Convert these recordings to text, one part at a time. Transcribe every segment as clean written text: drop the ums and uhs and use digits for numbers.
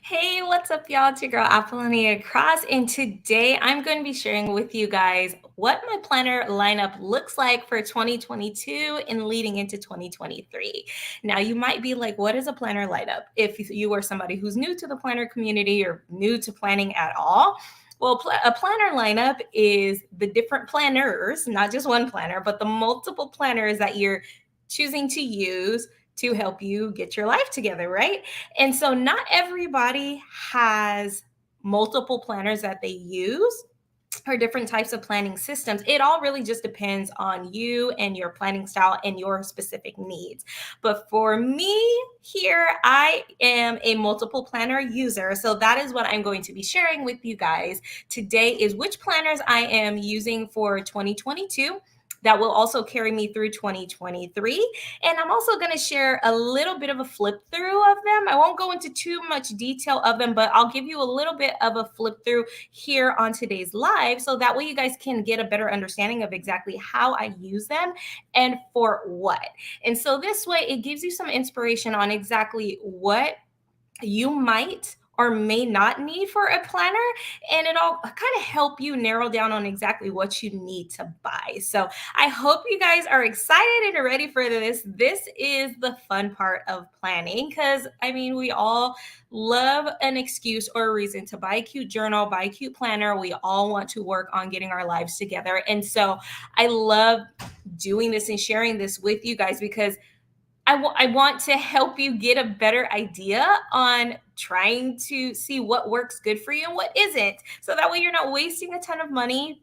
Hey, what's up, y'all? It's your girl Apollonia Cross, and today I'm going to be sharing with you guys what my planner lineup looks like for 2022 and leading into 2023. Now, you might be like, what is a planner lineup? If you are somebody who's new to the planner community or new to planning at all, well, a planner lineup is the different planners, not just one planner, but the multiple planners that you're choosing to use to help you get your life together, right? And so not everybody has multiple planners that they use or different types of planning systems. It all really just depends on you and your planning style and your specific needs. But for me here, I am a multiple planner user. So that is what I'm going to be sharing with you guys today is which planners I am using for 2022 that will also carry me through 2023. And I'm also going to share a little bit of a flip through of them. I won't go into too much detail of them, but I'll give you a little bit of a flip through here on today's live. So that way you guys can get a better understanding of exactly how I use them and for what. And so this way it gives you some inspiration on exactly what you might or may not need for a planner, and it'll kind of help you narrow down on exactly what you need to buy. So I hope you guys are excited and are ready for this. This is the fun part of planning because I mean we all love an excuse or a reason to buy a cute journal, buy a cute planner. We all want to work on getting our lives together, and so I love doing this and sharing this with you guys because I want to help you get a better idea on trying to see what works good for you and what isn't. So that way you're not wasting a ton of money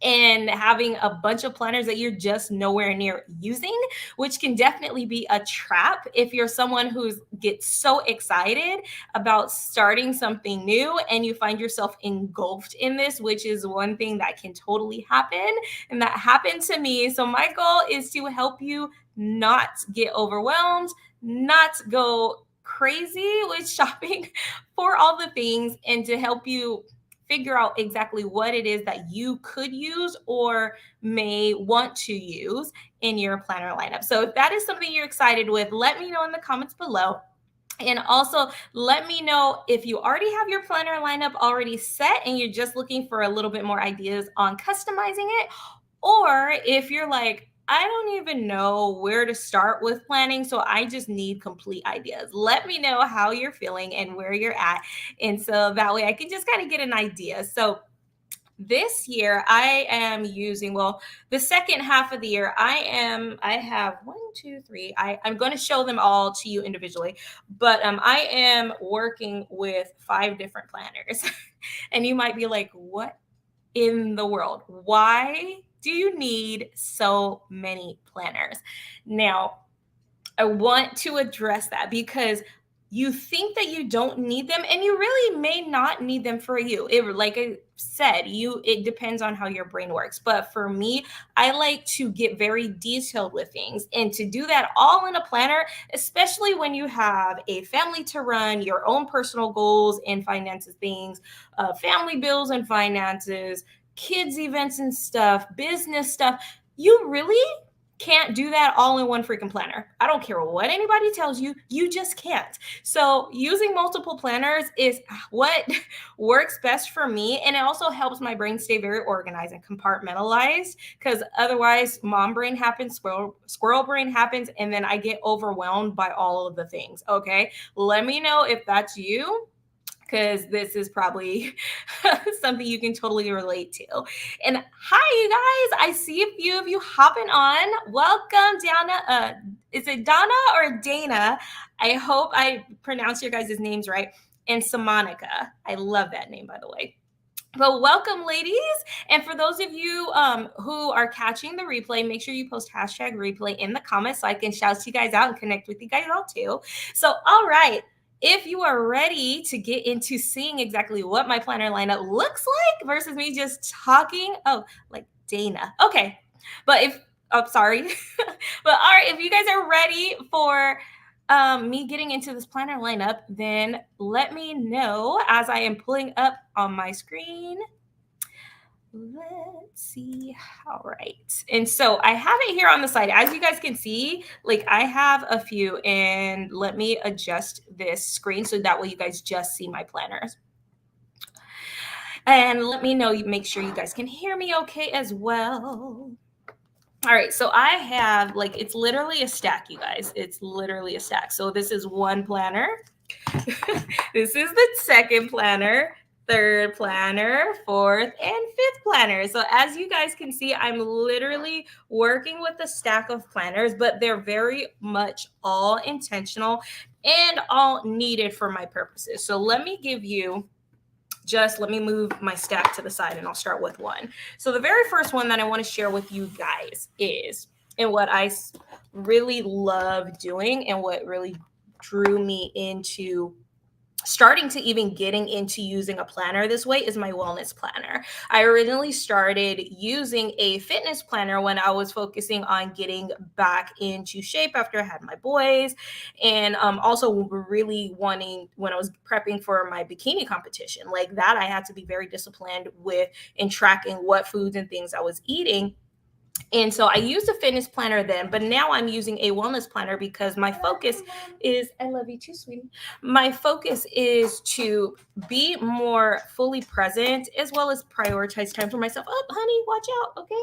and having a bunch of planners that you're just nowhere near using, which can definitely be a trap if you're someone who gets so excited about starting something new and you find yourself engulfed in this, which is one thing that can totally happen. And that happened to me. So my goal is to help you not get overwhelmed, not go crazy with shopping for all the things, and to help you figure out exactly what it is that you could use or may want to use in your planner lineup. So if that is something you're excited with, let me know in the comments below. And also let me know if you already have your planner lineup already set and you're just looking for a little bit more ideas on customizing it, or if you're like, I don't even know where to start with planning, so I just need complete ideas. Let me know how you're feeling and where you're at. And so that way I can just kind of get an idea. So this year I am using, well, the second half of the year I have one, two, three. I'm going to show them all to you individually, but I am working with 5 different planners. And you might be like, what in the world? Why do you need so many planners? Now, I want to address that because you think that you don't need them and you really may not need them for you. It, like I said, it depends on how your brain works. But for me, I like to get very detailed with things, and to do that all in a planner, especially when you have a family to run, your own personal goals and finances things, family bills and finances, kids events and stuff, business stuff. You really can't do that all in one freaking planner. I don't care what anybody tells you, you just can't. So, using multiple planners is what works best for me. And it also helps my brain stay very organized and compartmentalized, because otherwise, mom brain happens, squirrel brain happens, and then I get overwhelmed by all of the things. Okay. Let me know if that's you, because this is probably something you can totally relate to. And hi, you guys. I see a few of you hopping on. Welcome, Dana. Is it Donna or Dana? I hope I pronounce your guys' names right. And Samanica. I love that name, by the way. But welcome, ladies. And for those of you who are catching the replay, make sure you post hashtag replay in the comments so I can shout you guys out and connect with you guys all too. So, all right. If you are ready to get into seeing exactly what my planner lineup looks like versus me just talking, oh, like Dana. Okay. But sorry. But all right, if you guys are ready for me getting into this planner lineup, then let me know as I am pulling up on my screen Let's see. All right. And so I have it here on the side. As you guys can see, like I have a few, and let me adjust this screen so that way you guys just see my planners. And let me know, make sure you guys can hear me okay as well. All right, so I have like, it's literally a stack, you guys. It's literally a stack. So this is one planner. This is the second planner, third planner, fourth, and fifth planner. So as you guys can see, I'm literally working with a stack of planners, but they're very much all intentional and all needed for my purposes. So let me give you let me move my stack to the side and I'll start with one. So the very first one that I want to share with you guys is, and what I really love doing and what really drew me into starting to even getting into using a planner this way, is my wellness planner. I originally started using a fitness planner when I was focusing on getting back into shape after I had my boys, and also really wanting, when I was prepping for my bikini competition, like that, I had to be very disciplined with in tracking what foods and things I was eating. And so I used a fitness planner then, but now I'm using a wellness planner because my focus is, I love you too, sweetie. My focus is to be more fully present as well as prioritize time for myself. Oh, honey, watch out. Okay.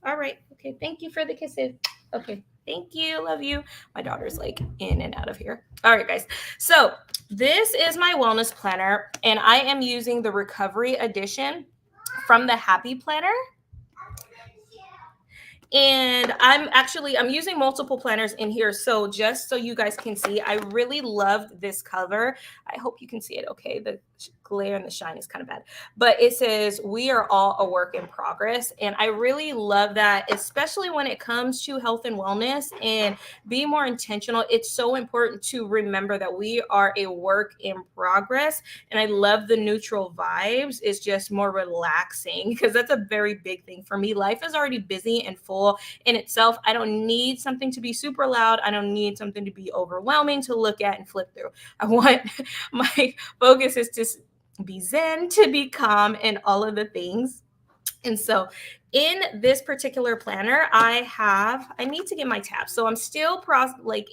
All right. Okay. Thank you for the kisses. Okay. Thank you. Love you. My daughter's like in and out of here. All right, guys. So this is my wellness planner, and I am using the recovery edition from the Happy Planner. And I'm using multiple planners in here. So just so you guys can see, I really loved this cover. I hope you can see it okay. The glare and the shine is kind of bad, but it says we are all a work in progress. And I really love that, especially when it comes to health and wellness and be more intentional. It's so important to remember that we are a work in progress. And I love the neutral vibes. It's just more relaxing because that's a very big thing for me. Life is already busy and full in itself. I don't need something to be super loud. I don't need something to be overwhelming to look at and flip through. I want my focus is to be zen, to be calm, and all of the things. And so in this particular planner, I need to get my tabs. So I'm still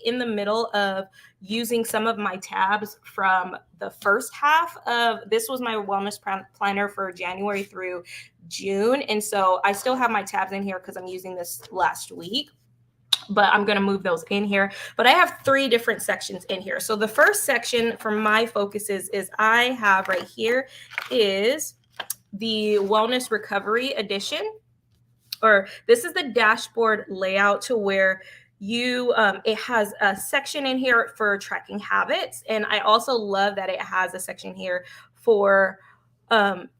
in the middle of using some of my tabs from the first half of, this was my wellness planner for January through June. And so I still have my tabs in here because I'm using this last week, but I'm going to move those in here. But I have 3 different sections in here. So the first section for my focuses is I have right here is the wellness recovery edition, or this is the dashboard layout to where you it has a section in here for tracking habits. And I also love that it has a section here for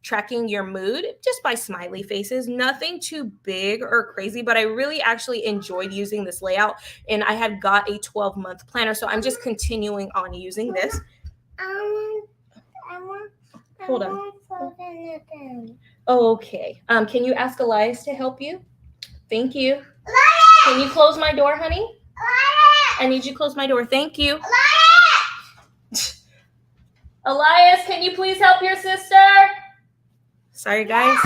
tracking your mood just by smiley faces. Nothing too big or crazy, but I really actually enjoyed using this layout, and I had got a 12-month planner, so I'm just continuing on using this. Hold on. Oh, okay. Can you ask Elias to help you? Thank you. Elias! Can you close my door, honey? Elias! I need you to close my door. Thank you. Elias! Elias, can you please help your sister? Sorry, guys.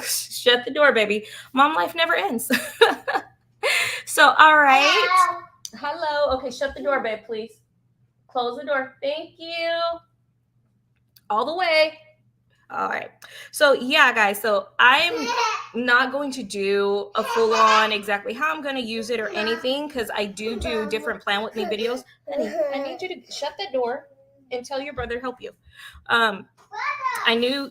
Shut the door, baby. Mom life never ends. So, all right. Hello. Okay, shut the door, babe, please. Close the door. Thank you. All the way. All right. So yeah, guys, so I'm not going to do a full on exactly how I'm going to use it or anything, because I do different plan with me videos. Honey, I need you to shut that door and tell your brother to help you. I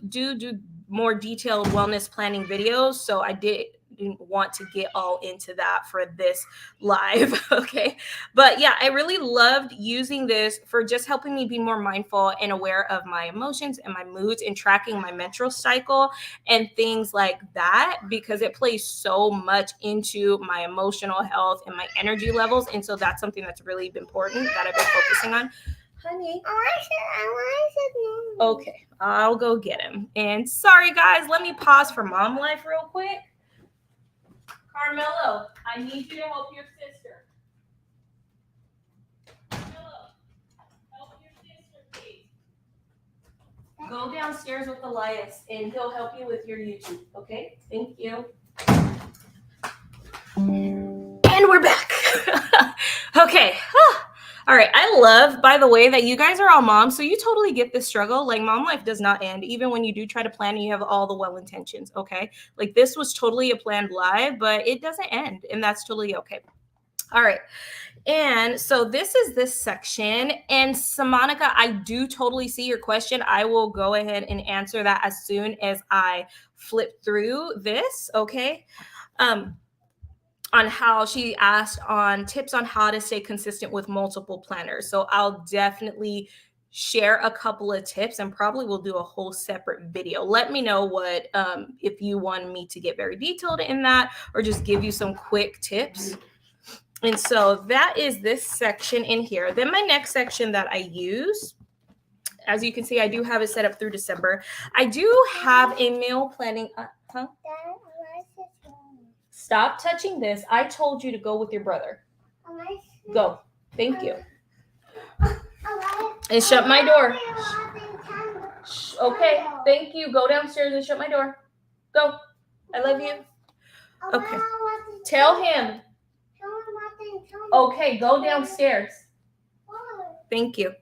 do more detailed wellness planning videos, so I didn't want to get all into that for this live. Okay. But yeah, I really loved using this for just helping me be more mindful and aware of my emotions and my moods and tracking my menstrual cycle and things like that, because it plays so much into my emotional health and my energy levels. And so that's something that's really important that I've been focusing on. Honey. Okay, I'll go get him. And sorry, guys, let me pause for mom life real quick. Carmelo, I need you to help your sister. Carmelo, help your sister, please. Go downstairs with Elias and he'll help you with your YouTube. Okay? Thank you. And we're back. Okay. All right. I love, by the way, that you guys are all moms, so you totally get this struggle. Like, mom life does not end, even when you do try to plan and you have all the well intentions. Okay. Like, this was totally a planned live, but it doesn't end, and that's totally okay. All right. And so this is this section. And Simonica, I do totally see your question. I will go ahead and answer that as soon as I flip through this. Okay. On how she asked on tips on how to stay consistent with multiple planners. So I'll definitely share a couple of tips and probably will do a whole separate video. Let me know what if you want me to get very detailed in that or just give you some quick tips. And so that is this section in here. Then my next section that I use, as you can see, I do have it set up through December. I do have a meal planning. Stop touching this. I told you to go with your brother. Go. Thank you. And shut my door. Okay. Thank you. Go downstairs and shut my door. Go. I love you. Okay. Tell him. Okay. Go downstairs. Thank you.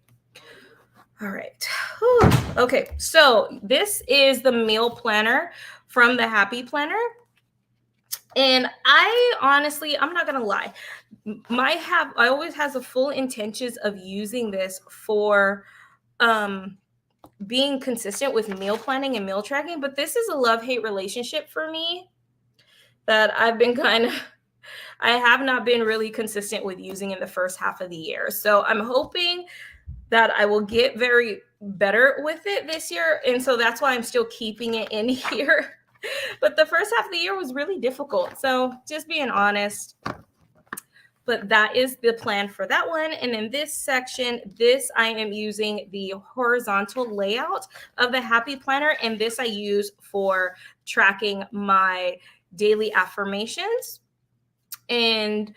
All right. Whew. Okay. So this is the meal planner from the Happy Planner. And I honestly, I'm not going to lie. I always has the full intentions of using this for being consistent with meal planning and meal tracking. But this is a love-hate relationship for me that I've been I have not been really consistent with using in the first half of the year. So I'm hoping that I will get very better with it this year. And so that's why I'm still keeping it in here. But the first half of the year was really difficult. So just being honest. But that is the plan for that one. And in this section, I am using the horizontal layout of the Happy Planner. And this I use for tracking my daily affirmations. And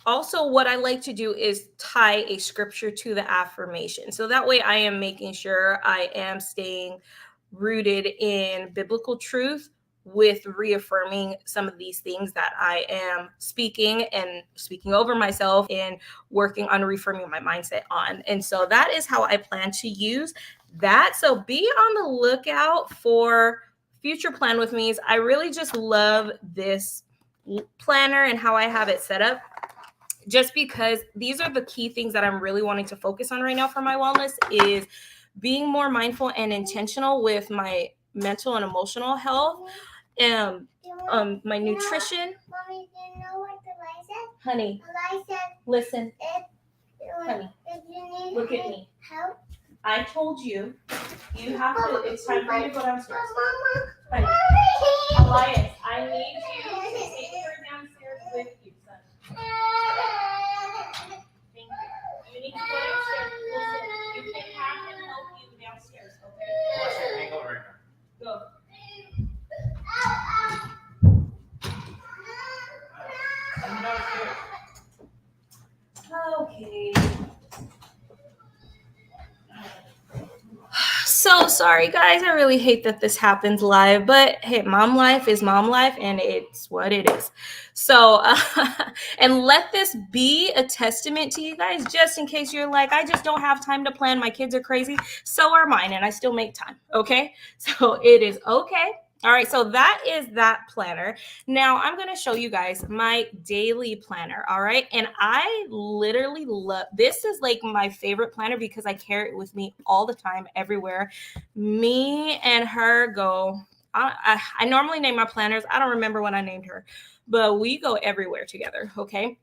also what I like to do is tie a scripture to the affirmation. So that way I am making sure I am staying rooted in biblical truth with reaffirming some of these things that I am speaking over myself and working on reframing my mindset on. And so that is how I plan to use that. So be on the lookout for future plan with me's. I really just love this planner and how I have it set up, just because these are the key things that I'm really wanting to focus on right now for my wellness is being more mindful and intentional with my mental and emotional health, and my nutrition. Mommy, do you know what the light said? Honey, the light said, listen. Honey, look at me. Help. I told you, you have to. It's time for you to go downstairs. Honey, Elias, I need you to take her downstairs with you, son. Thank you. You need to go downstairs. Listen, you can have him help you downstairs, okay? Watch your hang over right now. Go. Okay. So sorry, guys. I really hate that this happens live, but hey, mom life is mom life, and it's what it is. So, and let this be a testament to you guys, just in case you're like, I just don't have time to plan. My kids are crazy. So are mine, and I still make time. Okay. So it is okay. All right, so that is that planner. Now I'm going to show you guys my daily planner, all right? And I literally love, this is like my favorite planner because I carry it with me all the time, everywhere. Me and her go, I normally name my planners. I don't remember when I named her, but we go everywhere together, okay?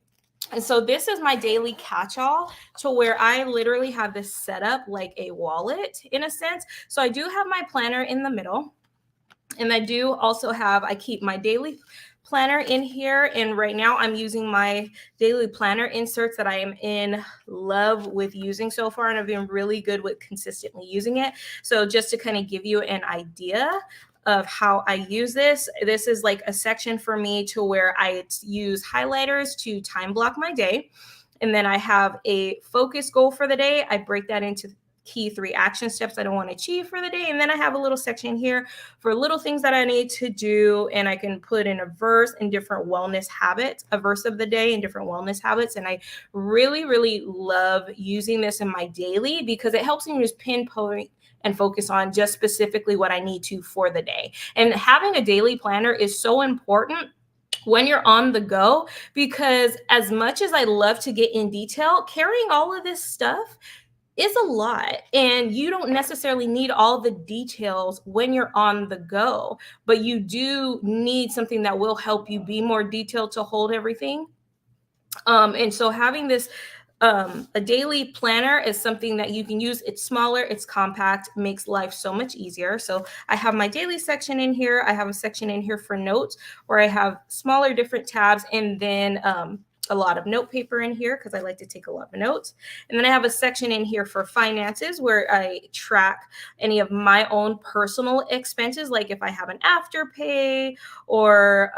And so this is my daily catch-all, to where I literally have this set up like a wallet in a sense. So I do have my planner in the middle. And I do also I keep my daily planner in here. And right now I'm using my daily planner inserts that I am in love with using so far. And I've been really good with consistently using it. So just to kind of give you an idea of how I use this is like a section for me to where I use highlighters to time block my day. And then I have a focus goal for the day. I break that into key 3 action steps that I want to achieve for the day. And then I have a little section here for little things that I need to do. And I can put in a verse and different wellness habits, a verse of the day and different wellness habits. And I really, really love using this in my daily because it helps me just pinpoint and focus on just specifically what I need to for the day. And having a daily planner is so important when you're on the go, because as much as I love to get in detail, carrying all of this stuff is a lot, and you don't necessarily need all the details when you're on the go, but you do need something that will help you be more detailed to hold everything. And so having this a daily planner is something that you can use. It's smaller, it's compact, makes life so much easier. So I have my daily section in here. I have a section in here for notes where I have smaller different tabs, and then a lot of note paper in here because I like to take a lot of notes. And then I have a section in here for finances where I track any of my own personal expenses, like if I have an afterpay or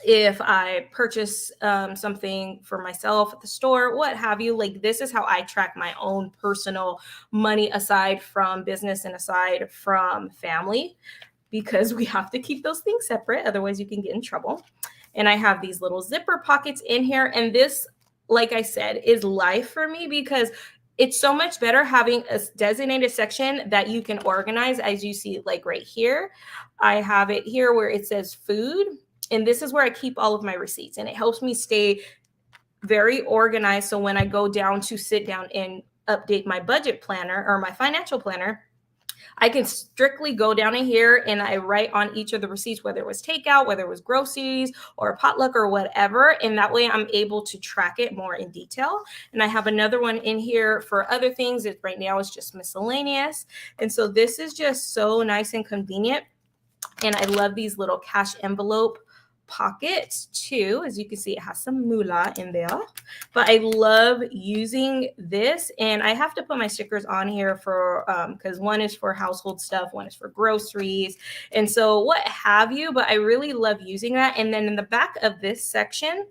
if I purchase something for myself at the store, what have you. Like, this is how I track my own personal money aside from business and aside from family, because we have to keep those things separate. Otherwise, you can get in trouble. And I have these little zipper pockets in here. And this, like I said, is life for me because it's so much better having a designated section that you can organize. As you see, like right here, I have it here where it says food. And this is where I keep all of my receipts, and it helps me stay very organized. So when I go down to sit down and update my budget planner or my financial planner, I can strictly go down in here and I write on each of the receipts, whether it was takeout, whether it was groceries or a potluck or whatever. And that way I'm able to track it more in detail. And I have another one in here for other things. Right now it's just miscellaneous. And so this is just so nice and convenient. And I love these little cash envelope pockets too. As you can see, it has some moolah in there, but I love using this. And I have to put my stickers on here for because one is for household stuff, one is for groceries, and so what have you. But I really love using that. And then in the back of this section,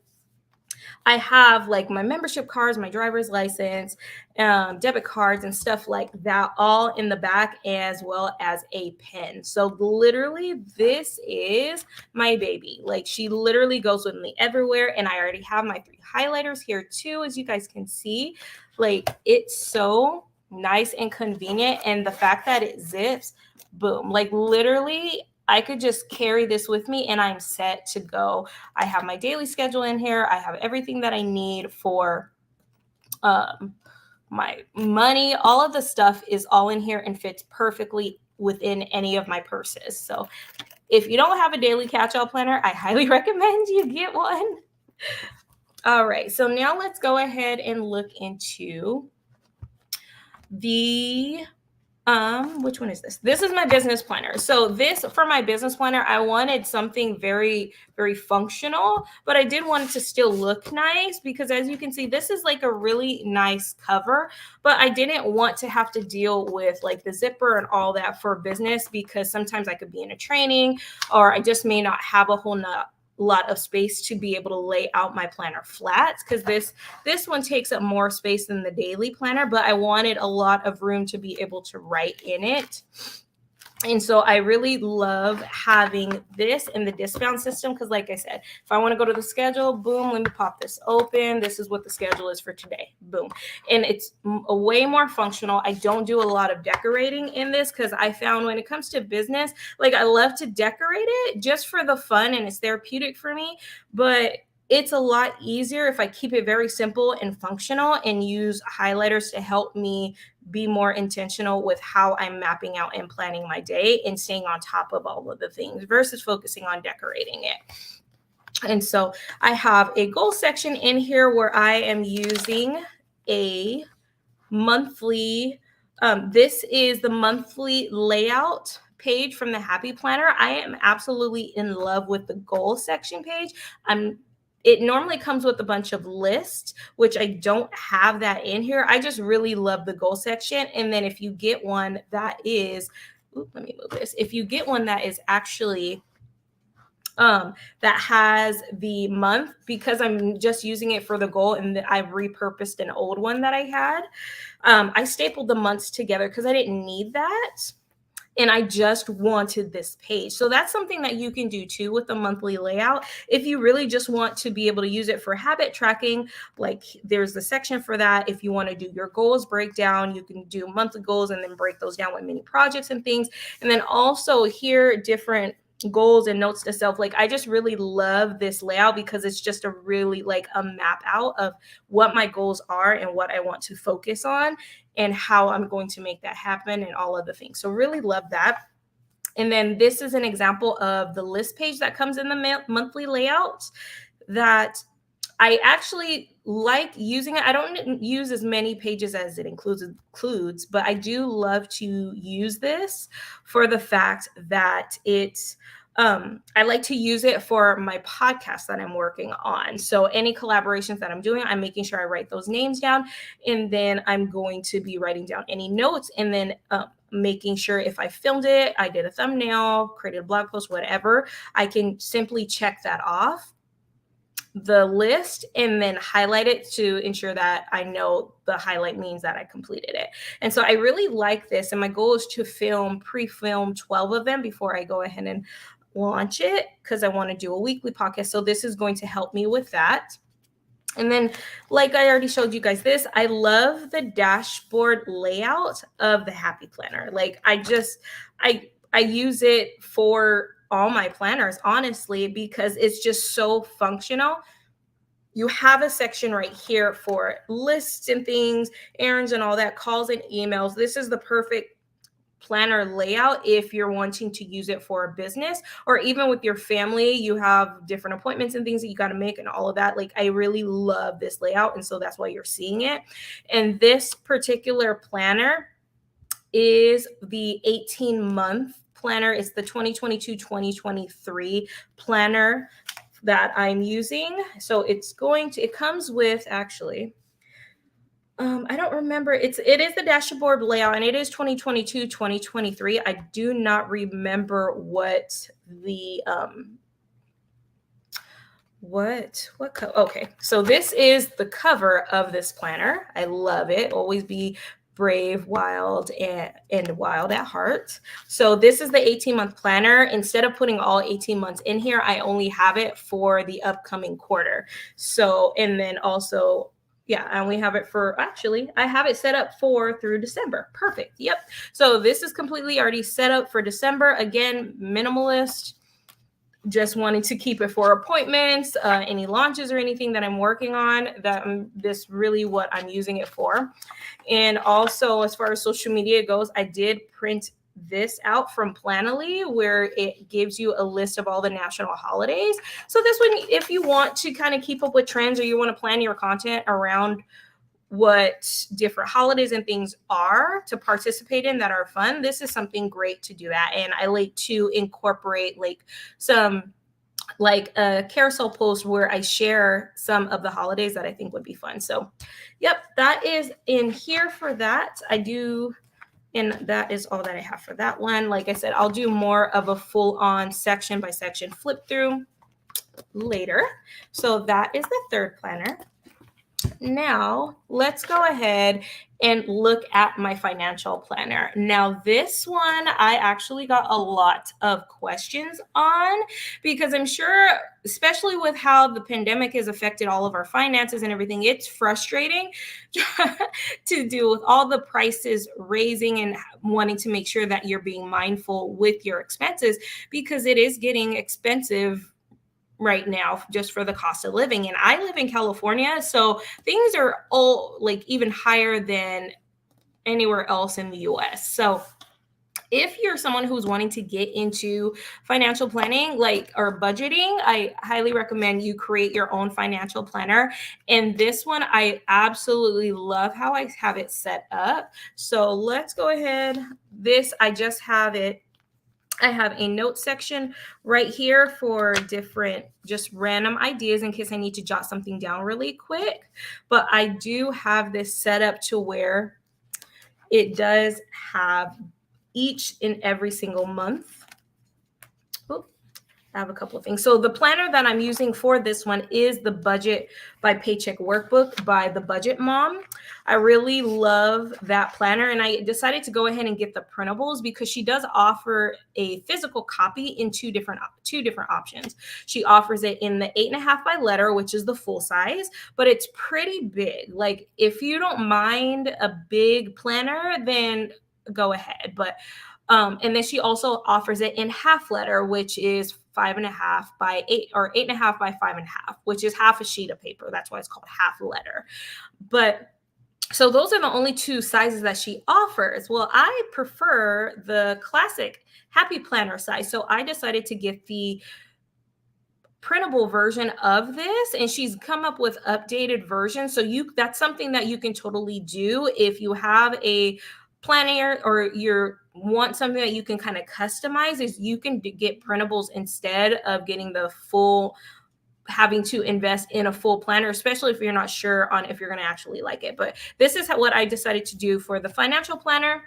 I have like my membership cards, my driver's license, debit cards, and stuff like that, all in the back, as well as a pen. So literally, this is my baby. Like, she literally goes with me everywhere. And I already have my 3 highlighters here too, as you guys can see. Like, it's so nice and convenient. And the fact that it zips, boom, like literally, I could just carry this with me and I'm set to go. I have my daily schedule in here. I have everything that I need for my money. All of the stuff is all in here and fits perfectly within any of my purses. So if you don't have a daily catch-all planner, I highly recommend you get one. All right, so now let's go ahead and look into the which one is this? This is my business planner. So this, for my business planner, I wanted something very, very functional, but I did want it to still look nice because, as you can see, this is like a really nice cover, but I didn't want to have to deal with like the zipper and all that for business, because sometimes I could be in a training or I just may not have a whole lot of space to be able to lay out my planner flat, because this one takes up more space than the daily planner, but I wanted a lot of room to be able to write in it. And so I really love having this in the discount system because, like I said, if I want to go to the schedule, boom, let me pop this open. This is what the schedule is for today. Boom. And it's a way more functional. I don't do a lot of decorating in this because I found when it comes to business, like, I love to decorate it just for the fun and it's therapeutic for me. But it's a lot easier if I keep it very simple and functional and use highlighters to help me be more intentional with how I'm mapping out and planning my day and staying on top of all of the things versus focusing on decorating it. And so I have a goal section in here where I am using a monthly, this is the monthly layout page from the Happy Planner. I am absolutely in love with the goal section page. It normally comes with a bunch of lists, which I don't have that in here. I just really love the goal section. And then if you get one that is, let me move this. If you get one that is actually that has the month, because I'm just using it for the goal, and I've repurposed an old one that I had. I stapled the months together because I didn't need that. And I just wanted this page. So that's something that you can do too with the monthly layout. If you really just want to be able to use it for habit tracking, like there's the section for that. If you want to do your goals breakdown, you can do monthly goals and then break those down with mini projects and things. And then also here, different goals and notes to self. Like I just really love this layout because it's just a really like a map out of what my goals are and what I want to focus on and how I'm going to make that happen and all of the things. So really love that. And then this is an example of the list page that comes in the monthly layout that I actually like using it. I don't use as many pages as it includes, but I do love to use this for the fact that it's I like to use it for my podcast that I'm working on. So any collaborations that I'm doing, I'm making sure I write those names down, and then I'm going to be writing down any notes, and then making sure if I filmed it, I did a thumbnail, created a blog post, whatever, I can simply check that off the list and then highlight it to ensure that I know the highlight means that I completed it. And so I really like this. And my goal is to pre-film 12 of them before I go ahead and launch it, because I want to do a weekly podcast. So this is going to help me with that. And then, like I already showed you guys this, I love the dashboard layout of the Happy Planner. Like I use it for all my planners, honestly, because it's just so functional. You have a section right here for lists and things, errands and all that, calls and emails. This is the perfect planner layout if you're wanting to use it for a business, or even with your family, you have different appointments and things that you got to make and all of that. Like I really love this layout, and so that's why you're seeing it. And this particular planner is the 18-month planner. It's the 2022-2023 planner that I'm using. So it comes with actually, I don't remember. It is the dashboard layout, and it is 2022, 2023. I do not remember what the okay. So this is the cover of this planner. I love it. Always be brave, wild, and wild at heart. So this is the 18-month planner. Instead of putting all 18 months in here, I only have it for the upcoming quarter. So, and then also, yeah, I only have it I have it set up through December. Perfect. Yep. So this is completely already set up for December. Again, minimalist, just wanting to keep it for appointments, any launches or anything that I'm working on. This really what I'm using it for. And also, as far as social media goes, I did print this out from Planoly, where it gives you a list of all the national holidays. So this one, if you want to kind of keep up with trends, or you want to plan your content around what different holidays and things are to participate in that are fun, this is something great to do that. And I like to incorporate like some like a carousel post where I share some of the holidays that I think would be fun. So yep, that is in here for that. And that is all that I have for that one. Like I said, I'll do more of a full on section by section flip through later. So that is the third planner. Now, let's go ahead and look at my financial planner. Now, this one I actually got a lot of questions on, because I'm sure, especially with how the pandemic has affected all of our finances and everything, it's frustrating to deal with all the prices raising and wanting to make sure that you're being mindful with your expenses, because it is getting expensive right now just for the cost of living. And I live in California, so things are all like even higher than anywhere else in the US. So if you're someone who's wanting to get into financial planning, like, or budgeting, I highly recommend you create your own financial planner. And this one, I absolutely love how I have it set up. So let's go ahead. I just have it. I have a note section right here for different, just random ideas in case I need to jot something down really quick. But I do have this set up to where it does have each and every single month. I have a couple of things. So the planner that I'm using for this one is the Budget by Paycheck Workbook by the Budget Mom. I really love that planner, and I decided to go ahead and get the printables because she does offer a physical copy in two different options. She offers it in the 8.5 by letter, which is the full size, but it's pretty big. Like if you don't mind a big planner, then go ahead. But and then she also offers it in half letter, which is 5.5 by 8 or 8.5 by 5.5, which is half a sheet of paper. That's why it's called half letter. But so those are the only two sizes that she offers. Well, I prefer the classic Happy Planner size. So I decided to get the printable version of this, and she's come up with updated versions. So that's something that you can totally do if you have a planner or you want something that you can kind of customize, is you can get printables instead of getting the full, having to invest in a full planner, especially if you're not sure on if you're going to actually like it. But this is what I decided to do for the financial planner.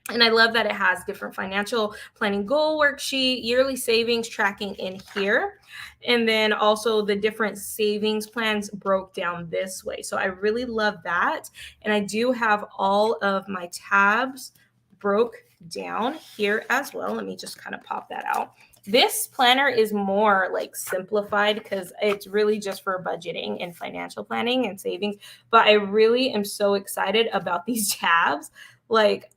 And I love that it has different financial planning goal worksheet, yearly savings tracking in here. And then also the different savings plans broke down this way. So I really love that. And I do have all of my tabs broke down here as well. Let me just kind of pop that out. This planner is more like simplified because it's really just for budgeting and financial planning and savings. But I really am so excited about these tabs. Like,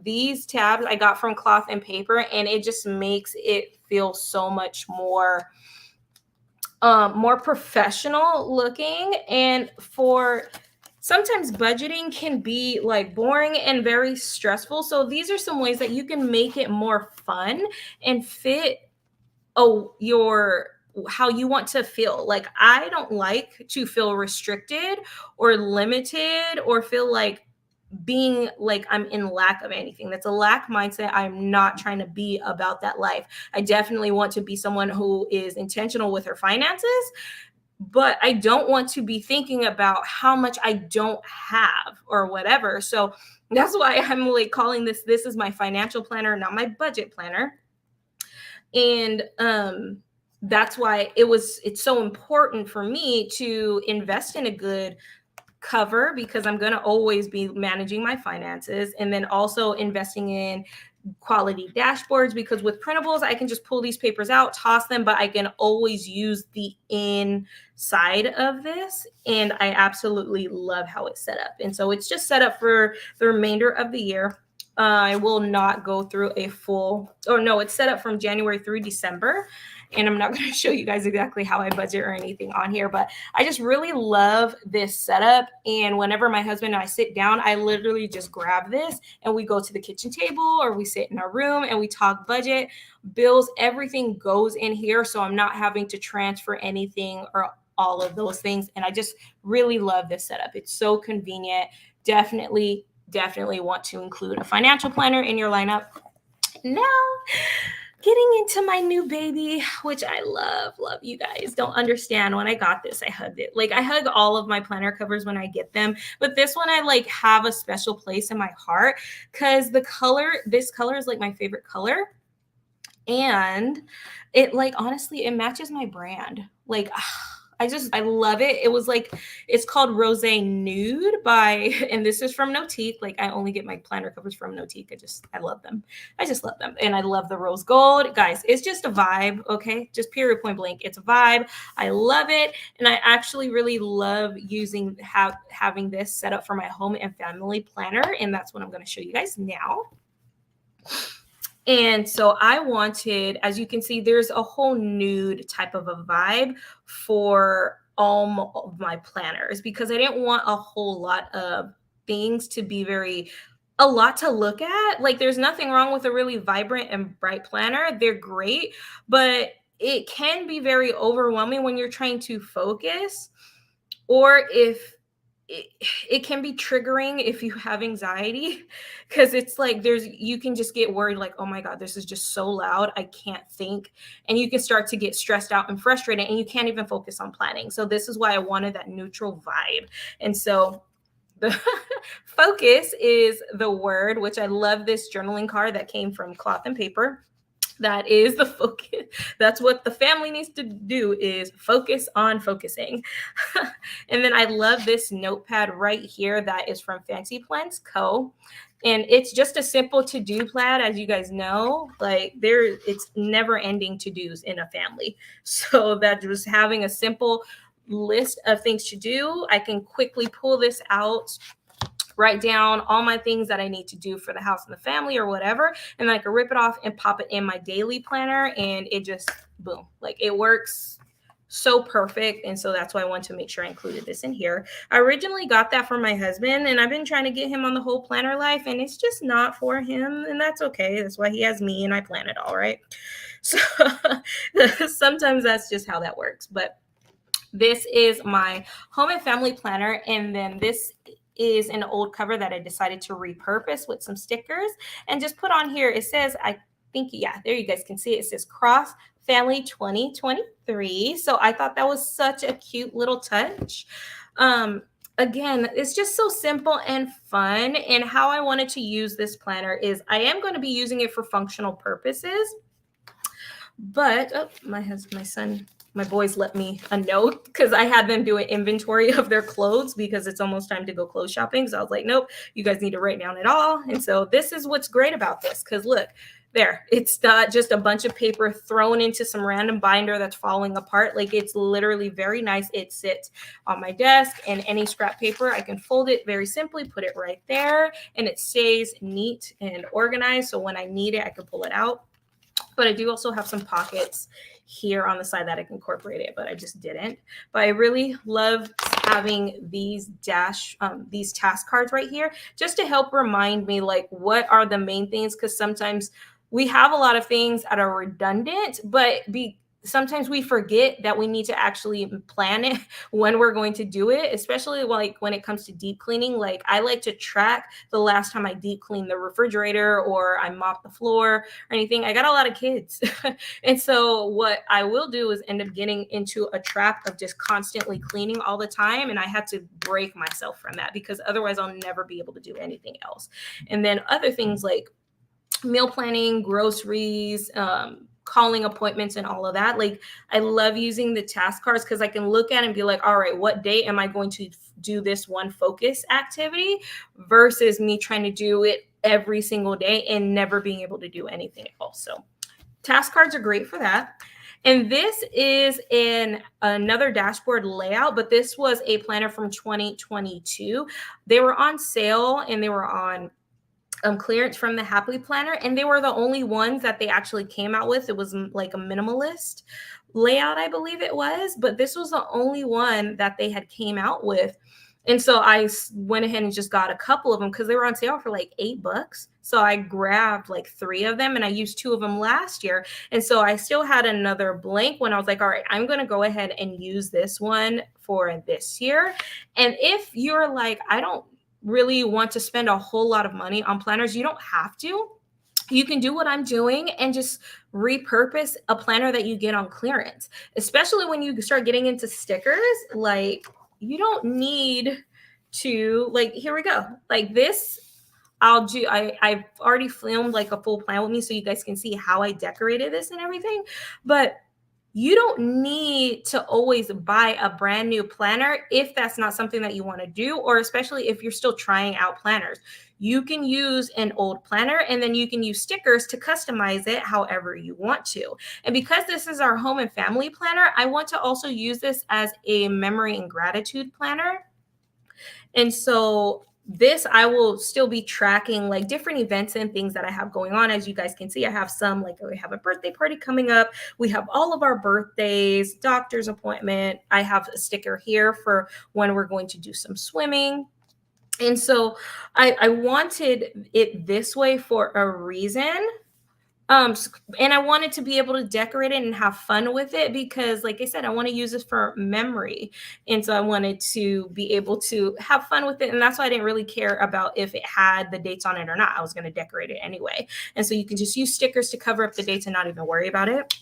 these tabs I got from Cloth and Paper, and it just makes it feel so much more more professional looking. And for sometimes budgeting can be like boring and very stressful, so these are some ways that you can make it more fun and fit your how you want to feel. Like, I don't like to feel restricted or limited or feel like being like I'm in lack of anything. That's a lack mindset. I'm not trying to be about that life. I definitely want to be someone who is intentional with her finances, but I don't want to be thinking about how much I don't have or whatever. So that's why I'm like calling this is my financial planner, not my budget planner. And that's why it's so important for me to invest in a good cover, because I'm going to always be managing my finances, and then also investing in quality dashboards, because with printables I can just pull these papers out, toss them, but I can always use the inside of this. And I absolutely love how it's set up. And so it's just set up for the remainder of the year. I will not go through a full, or no, it's set up from January through December. And I'm not going to show you guys exactly how I budget or anything on here, but I just really love this setup. And whenever my husband and I sit down, I literally just grab this and we go to the kitchen table, or we sit in our room and we talk budget, bills, everything goes in here. So I'm not having to transfer anything or all of those things. And I just really love this setup. It's so convenient. Definitely want to include a financial planner in your lineup. Now, getting into my new baby, which I love. You guys don't understand. When I got this, I hugged it. Like, I hug all of my planner covers when I get them, but this one I like have a special place in my heart because this color is like my favorite color. And it, like, honestly, it matches my brand. Like, I love it. It was like, it's called Rose Nude and this is from Notique. Like, I only get my planner covers from Notique. I love them. I just love them. And I love the rose gold. Guys, it's just a vibe. Okay. Just period, point blank. It's a vibe. I love it. And I actually really love having this set up for my home and family planner. And that's what I'm going to show you guys now. And so I wanted, as you can see, there's a whole nude type of a vibe for all of my planners, because I didn't want a whole lot of things to be a lot to look at. Like, there's nothing wrong with a really vibrant and bright planner. They're great, but it can be very overwhelming when you're trying to focus, or if it can be triggering if you have anxiety, because it's like you can just get worried, like, oh my God, this is just so loud, I can't think. And you can start to get stressed out and frustrated, and you can't even focus on planning. So this is why I wanted that neutral vibe. And so the focus is the word, which I love this journaling card that came from Cloth and Paper. That is the focus. That's what the family needs to do, is focus on focusing. And then I love this notepad right here that is from Fancy Plans Co. And it's just a simple to-do pad, as you guys know. Like, it's never ending to-dos in a family. So that just having a simple list of things to do, I can quickly pull this out, write down all my things that I need to do for the house and the family or whatever, and then I can rip it off and pop it in my daily planner, and it just boom, like it works so perfect. And so that's why I want to make sure I included this in here. I originally got that for my husband, and I've been trying to get him on the whole planner life, and it's just not for him, and that's okay. That's why he has me, and I plan it all, right? So sometimes that's just how that works. But this is my home and family planner, and then this is an old cover that I decided to repurpose with some stickers and just put on here. It says, I think, yeah, there you guys can see it. It says Cross Family 2023. So I thought that was such a cute little touch. Again, it's just so simple and fun. And how I wanted to use this planner is I am going to be using it for functional purposes. But my boys let me a note because I had them do an inventory of their clothes because it's almost time to go clothes shopping. So I was like, nope, you guys need to write down it all. And so this is what's great about this, because look, there, it's not just a bunch of paper thrown into some random binder that's falling apart. Like, it's literally very nice. It sits on my desk, and any scrap paper, I can fold it very simply, put it right there, and it stays neat and organized. So when I need it, I can pull it out. But I do also have some pockets here on the side that I can incorporate it, but I just didn't. But I really love having these task cards right here just to help remind me, like, what are the main things? Because sometimes we have a lot of things that are redundant, but sometimes we forget that we need to actually plan it when we're going to do it, especially like when it comes to deep cleaning. Like, I like to track the last time I deep cleaned the refrigerator or I mopped the floor or anything. I got a lot of kids. And so what I will do is end up getting into a trap of just constantly cleaning all the time. And I had to break myself from that, because otherwise I'll never be able to do anything else. And then other things like meal planning, groceries, calling appointments, and all of that. Like, I love using the task cards because I can look at it and be like, all right, what day am I going to do this one focus activity, versus me trying to do it every single day and never being able to do anything else. So task cards are great for that. And this is another dashboard layout, but this was a planner from 2022. They were on sale, and they were on clearance from the Happily Planner, and they were the only ones that they actually came out with. It was like a minimalist layout, I believe it was, but this was the only one that they had came out with. And so I went ahead and just got a couple of them because they were on sale for like $8. So I grabbed like 3 of them, and I used 2 of them last year. And so I still had another blank one. I was like, all right, I'm going to go ahead and use this one for this year. And if you're like, I don't really want to spend a whole lot of money on planners, you don't have to. You can do what I'm doing and just repurpose a planner that you get on clearance, especially when you start getting into stickers. Like, you don't need to, like, here we go. Like this, I've already filmed like a full plan with me so you guys can see how I decorated this and everything. But you don't need to always buy a brand new planner if that's not something that you want to do, or especially if you're still trying out planners. You can use an old planner, and then you can use stickers to customize it however you want to. And because this is our home and family planner, I want to also use this as a memory and gratitude planner. And so this, I will still be tracking like different events and things that I have going on. As you guys can see, I have some, like, we have a birthday party coming up. We have all of our birthdays, doctor's appointment. I have a sticker here for when we're going to do some swimming. And so I wanted it this way for a reason. And I wanted to be able to decorate it and have fun with it because, like I said, I want to use this for memory. And so I wanted to be able to have fun with it. And that's why I didn't really care about if it had the dates on it or not. I was going to decorate it anyway. And so you can just use stickers to cover up the dates and not even worry about it.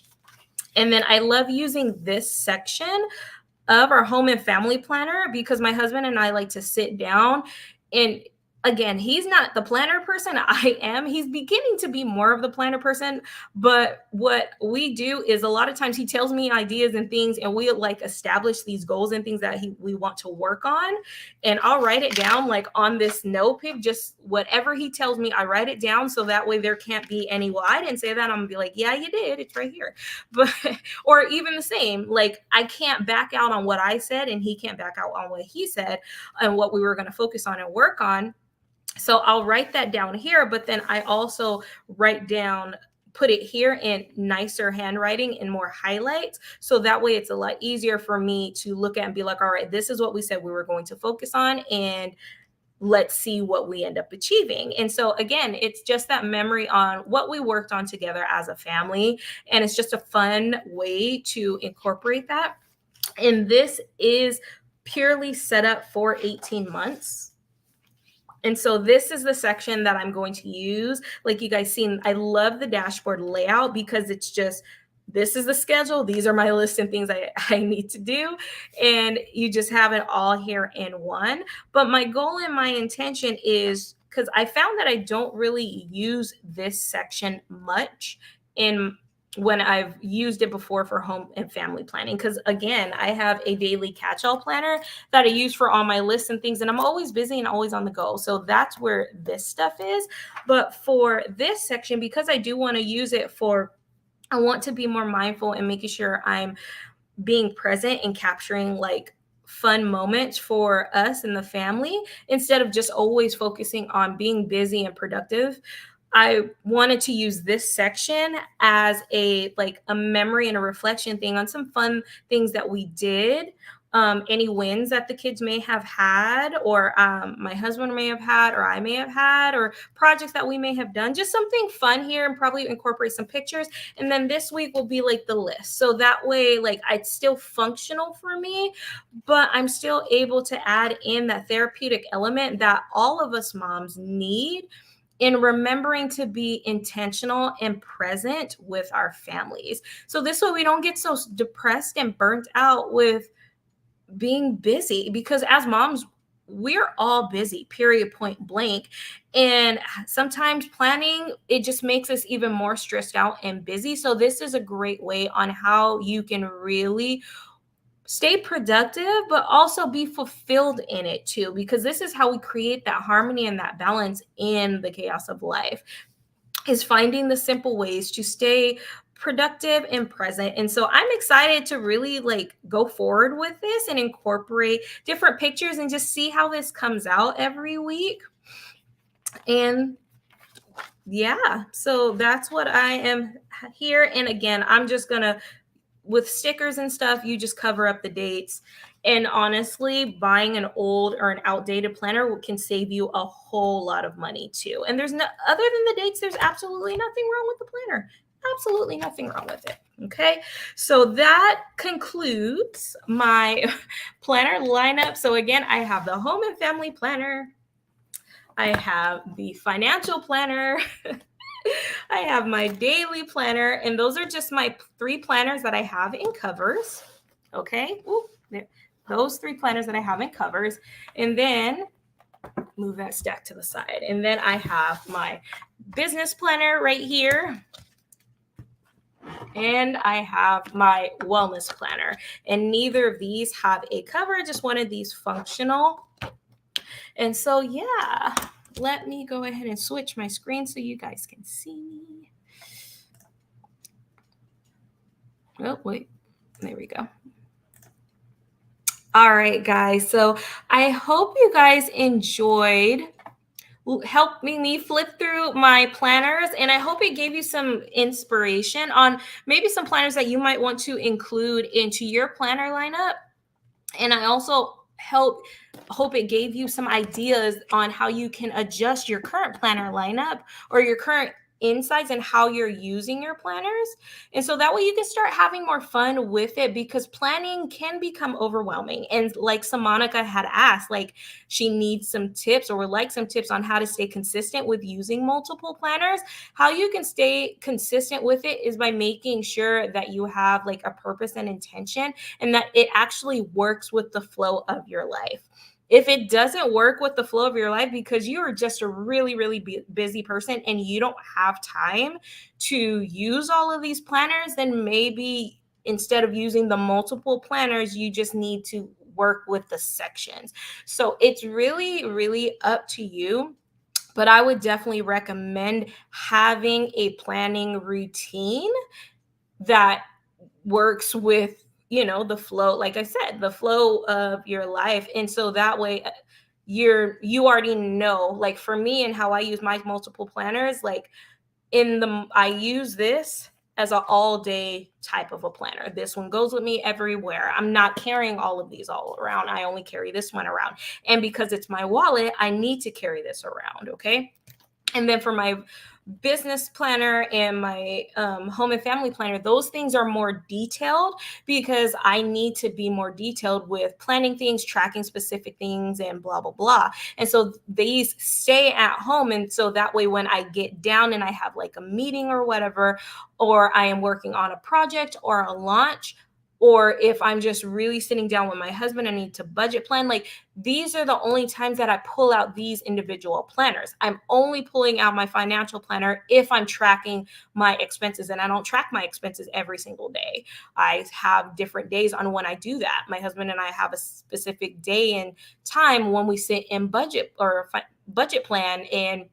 And then I love using this section of our home and family planner because my husband and I like to sit down and again, he's not the planner person. I am. He's beginning to be more of the planner person. But what we do is a lot of times he tells me ideas and things, and we like establish these goals and things that we want to work on. And I'll write it down like on this notepad, just whatever he tells me, I write it down. So that way there can't be any, well, I didn't say that. I'm gonna be like, yeah, you did. It's right here. But, or even the same, like I can't back out on what I said, and he can't back out on what he said and what we were going to focus on and work on. So I'll write that down here, but then I also write down, put it here in nicer handwriting and more highlights. So that way it's a lot easier for me to look at and be like, all right, this is what we said we were going to focus on. And let's see what we end up achieving. And so again, it's just that memory on what we worked on together as a family. And it's just a fun way to incorporate that. And this is purely set up for 18 months. And so this is the section that I'm going to use. Like you guys seen, I love the dashboard layout because it's just, this is the schedule. These are my list and things I need to do. And you just have it all here in one. But my goal and my intention is, because I found that I don't really use this section much in when I've used it before for home and family planning. Because again, I have a daily catch-all planner that I use for all my lists and things, and I'm always busy and always on the go. So that's where this stuff is. But for this section, because I do want to use it for, I want to be more mindful and making sure I'm being present and capturing like fun moments for us and the family instead of just always focusing on being busy and productive. I wanted to use this section as a like a memory and a reflection thing on some fun things that we did, any wins that the kids may have had, or my husband may have had, or I may have had, or projects that we may have done. Just something fun here, and probably incorporate some pictures. And then this week will be like the list. So that way, like it's still functional for me, but I'm still able to add in that therapeutic element that all of us moms need in remembering to be intentional and present with our families. So this way we don't get so depressed and burnt out with being busy, because as moms, we're all busy, period, point blank. And sometimes planning, it just makes us even more stressed out and busy. So this is a great way on how you can really stay productive, but also be fulfilled in it too, because this is how we create that harmony and that balance in the chaos of life, is finding the simple ways to stay productive and present. And so I'm excited to really like go forward with this and incorporate different pictures and just see how this comes out every week. And yeah, so that's what I am here. And again, I'm just gonna, with stickers and stuff, you just cover up the dates. And honestly, buying an old or an outdated planner can save you a whole lot of money too. And there's no, other than the dates, there's absolutely nothing wrong with the planner. Absolutely nothing wrong with it. Okay. So that concludes my planner lineup. So again, I have the home and family planner. I have the financial planner. I have my daily planner, and those are just my 3 planners that I have in covers. Okay. Ooh, those 3 planners that I have in covers. And then move that stack to the side. And then I have my business planner right here. And I have my wellness planner. And neither of these have a cover. I just wanted these functional. And so, yeah. Let me go ahead and switch my screen so you guys can see me. Oh, wait. There we go. All right, guys. So I hope you guys enjoyed helping me flip through my planners, and I hope it gave you some inspiration on maybe some planners that you might want to include into your planner lineup. And I also hope it gave you some ideas on how you can adjust your current planner lineup or your current insights and how you're using your planners. And so that way you can start having more fun with it, because planning can become overwhelming. And like Monica had asked, like she needs some tips or would like some tips on how to stay consistent with using multiple planners. How you can stay consistent with it is by making sure that you have like a purpose and intention, and that it actually works with the flow of your life. If it doesn't work with the flow of your life because you are just a really, really busy person and you don't have time to use all of these planners, then maybe instead of using the multiple planners, you just need to work with the sections. So it's really, really up to you. But I would definitely recommend having a planning routine that works with, the flow, like I said, the flow of your life. And so that way, you already know, like for me and how I use my multiple planners, like I use this as an all day type of a planner. This one goes with me everywhere. I'm not carrying all of these all around. I only carry this one around. And because it's my wallet, I need to carry this around. Okay. And then for my business planner and my home and family planner, those things are more detailed because I need to be more detailed with planning things, tracking specific things, and blah, blah, blah. And so these stay at home. And so that way, when I get down and I have like a meeting or whatever, or I am working on a project or a launch, or if I'm just really sitting down with my husband, I need to budget plan. Like these are the only times that I pull out these individual planners. I'm only pulling out my financial planner if I'm tracking my expenses, and I don't track my expenses every single day. I have different days on when I do that. My husband and I have a specific day and time when we sit in budget plan and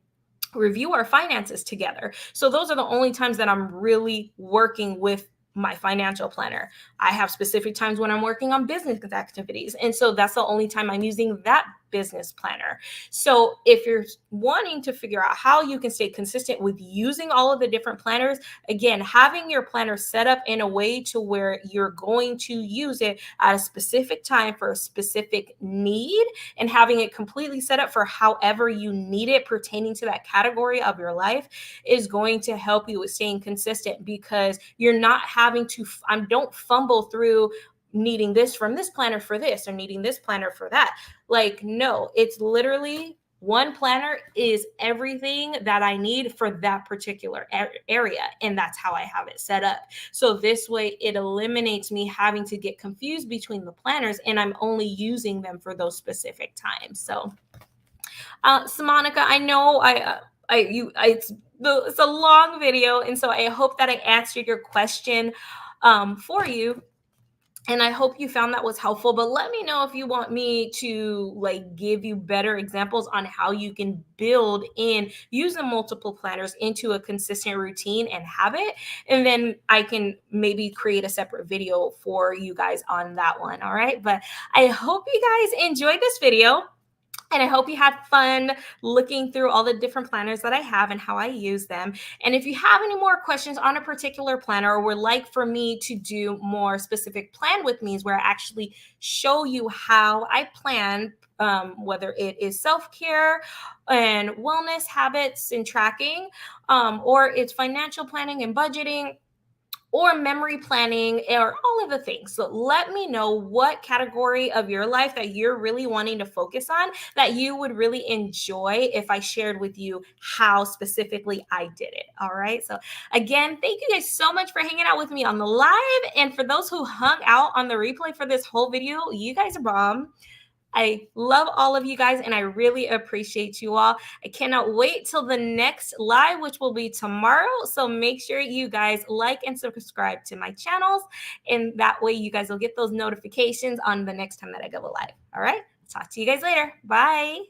review our finances together. So those are the only times that I'm really working with my financial planner. I have specific times when I'm working on business activities. And so that's the only time I'm using that business planner. So if you're wanting to figure out how you can stay consistent with using all of the different planners, again, having your planner set up in a way to where you're going to use it at a specific time for a specific need, and having it completely set up for however you need it pertaining to that category of your life is going to help you with staying consistent, because you're not having to don't fumble through needing this from this planner for this or needing this planner for that. Like, no, it's literally one planner is everything that I need for that particular area. And that's how I have it set up. So this way it eliminates me having to get confused between the planners, and I'm only using them for those specific times. So Monica, I know it's a long video, and so I hope that I answered your question for you. And I hope you found that was helpful. But let me know if you want me to like give you better examples on how you can build in using multiple planners into a consistent routine and habit. And then I can maybe create a separate video for you guys on that one. All right. But I hope you guys enjoyed this video. And I hope you had fun looking through all the different planners that I have and how I use them. And if you have any more questions on a particular planner, or would like for me to do more specific plan with me's where I actually show you how I plan, whether it is self-care and wellness habits and tracking, or it's financial planning and budgeting, or memory planning, or all of the things. So let me know what category of your life that you're really wanting to focus on that you would really enjoy if I shared with you how specifically I did it. All right. So again, thank you guys so much for hanging out with me on the live. And for those who hung out on the replay for this whole video, you guys are bomb. I love all of you guys, and I really appreciate you all. I cannot wait till the next live, which will be tomorrow. So make sure you guys like and subscribe to my channels, and that way you guys will get those notifications on the next time that I go live. All right. Talk to you guys later. Bye.